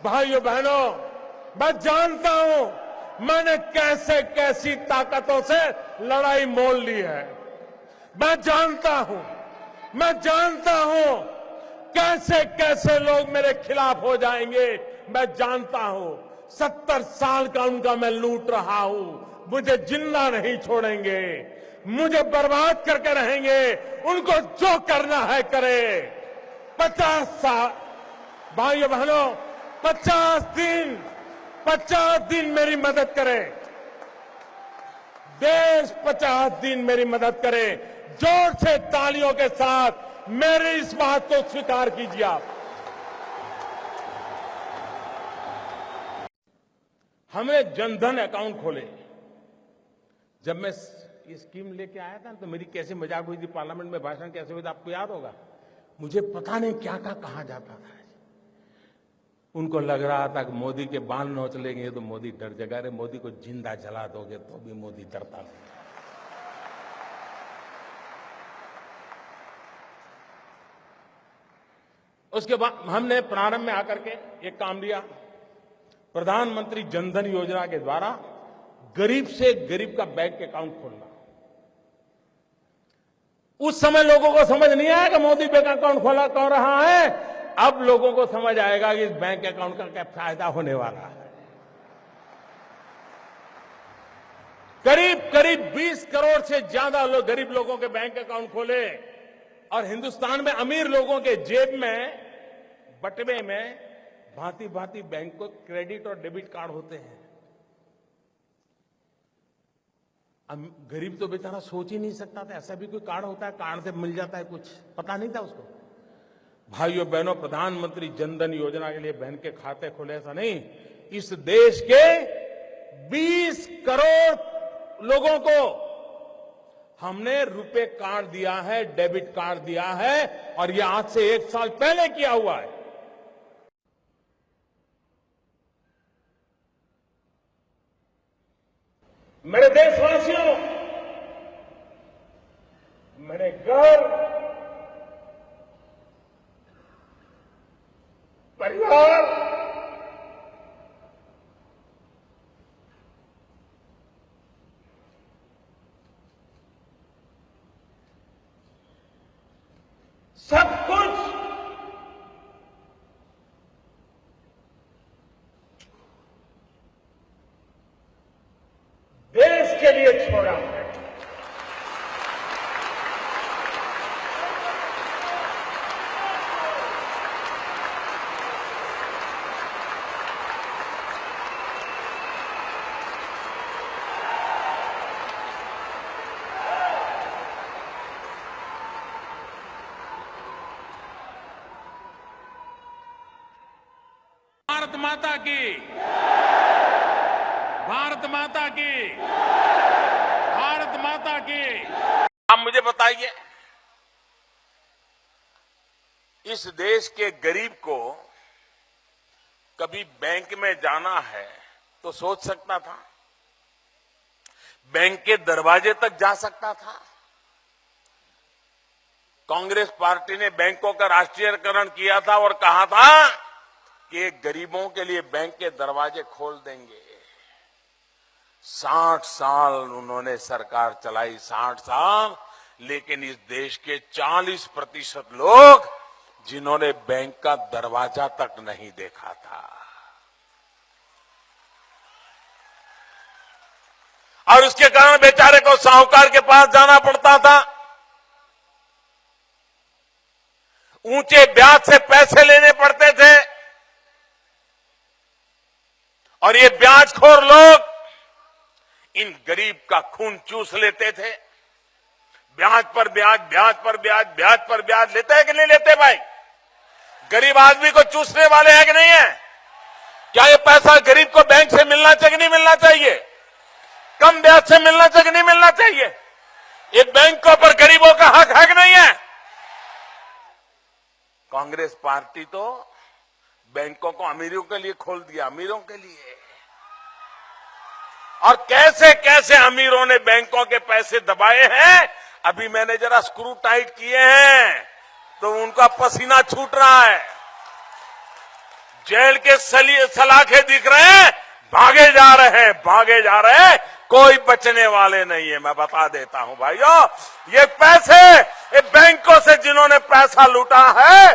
भाइयों बहनों, मैं जानता हूं मैंने कैसे कैसी ताकतों से लड़ाई मोल ली है। मैं जानता हूं कैसे कैसे लोग मेरे खिलाफ हो जाएंगे। मैं जानता हूं 70 साल का उनका मैं लूट रहा हूं। मुझे जिंदा नहीं छोड़ेंगे, मुझे बर्बाद करके रहेंगे। उनको जो करना है करे। 50 साल भाइयों बहनों, 50 दिन मेरी मदद करें। देश 50 दिन मेरी मदद करे। जोर से तालियों के साथ मेरी इस बात को स्वीकार कीजिए आप। हमने जनधन अकाउंट खोले। जब मैं ये स्कीम लेके आया था तो मेरी कैसे मजाक हुई थी, पार्लियामेंट में भाषण कैसे हुई थी आपको याद होगा। मुझे पता नहीं क्या कहा जाता था। उनको लग रहा था कि मोदी के बाल नोच लेंगे तो मोदी डर जाएगा। अरे मोदी को जिंदा जला दोगे तो भी मोदी डरता नहीं। उसके बाद हमने प्रारंभ में आकर के एक काम लिया, प्रधानमंत्री जनधन योजना के द्वारा गरीब से गरीब का बैंक अकाउंट खोलना। उस समय लोगों को समझ नहीं आया कि मोदी बैंक अकाउंट खोला कौन रहा है। अब लोगों को समझ आएगा कि इस बैंक अकाउंट का क्या फायदा होने वाला है। करीब 20 करोड़ से ज्यादा लोग गरीब लोगों के बैंक अकाउंट खोले और हिंदुस्तान में अमीर लोगों के जेब में बटवे में भांति भांति बैंक को क्रेडिट और डेबिट कार्ड होते हैं। गरीब तो बेचारा सोच ही नहीं सकता था ऐसा भी कोई कार्ड होता है, कार्ड से मिल जाता है कुछ, पता नहीं था उसको। भाइयों बहनों, प्रधानमंत्री जनधन योजना के लिए बहन के खाते खोले ऐसा नहीं, इस देश के 20 करोड़ लोगों को हमने रुपए कार्ड दिया है, डेबिट कार्ड दिया है और यह आज से 1 साल पहले किया हुआ है। मेरे देशवासियों, मेरे घर परिवार सब कुछ देश के लिए छोड़ा है। भारत माता की, भारत माता की, भारत माता की। आप मुझे बताइए, इस देश के गरीब को कभी बैंक में जाना है तो सोच सकता था, बैंक के दरवाजे तक जा सकता था। कांग्रेस पार्टी ने बैंकों का राष्ट्रीयकरण किया था और कहा था कि गरीबों के लिए बैंक के दरवाजे खोल देंगे। 60 साल उन्होंने सरकार चलाई, 60 साल, लेकिन इस देश के 40% लोग जिन्होंने बैंक का दरवाजा तक नहीं देखा था। और उसके कारण बेचारे को साहूकार के पास जाना पड़ता था, ऊंचे ब्याज से पैसे लेने पड़ते थे और ये ब्याजखोर लोग इन गरीब का खून चूस लेते थे। ब्याज पर ब्याज, ब्याज पर ब्याज, ब्याज पर ब्याज लेते हैं कि नहीं लेते भाई? गरीब आदमी को चूसने वाले हैं कि नहीं है? क्या ये पैसा गरीब को बैंक से मिलना चाहिए कि नहीं मिलना चाहिए? कम ब्याज से मिलना चाहिए कि नहीं मिलना चाहिए? ये बैंकों पर गरीबों का हक है कि नहीं है? कांग्रेस पार्टी तो बैंकों को अमीरों के लिए खोल दिया, अमीरों के लिए। और कैसे कैसे अमीरों ने बैंकों के पैसे दबाए हैं, अभी मैंने जरा स्क्रू टाइट किए हैं तो उनका पसीना छूट रहा है। जेल के सलाखे दिख रहे हैं, भागे जा रहे हैं, भागे जा रहे हैं, कोई बचने वाले नहीं है। मैं बता देता हूं भाइयों, ये पैसे ये बैंकों से जिन्होंने पैसा लूटा है,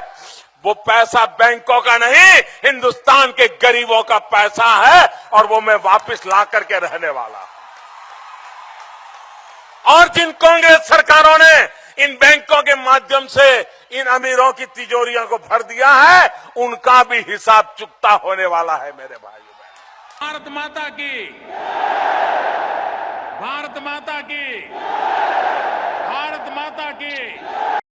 वो पैसा बैंकों का नहीं, हिंदुस्तान के गरीबों का पैसा है, और वो मैं वापस ला करके रहने वाला हूं। और जिन कांग्रेस सरकारों ने इन बैंकों के माध्यम से इन अमीरों की तिजोरियों को भर दिया है, उनका भी हिसाब चुकता होने वाला है मेरे भाइयों बहनों। भारत माता की, भारत माता की, भारत माता की।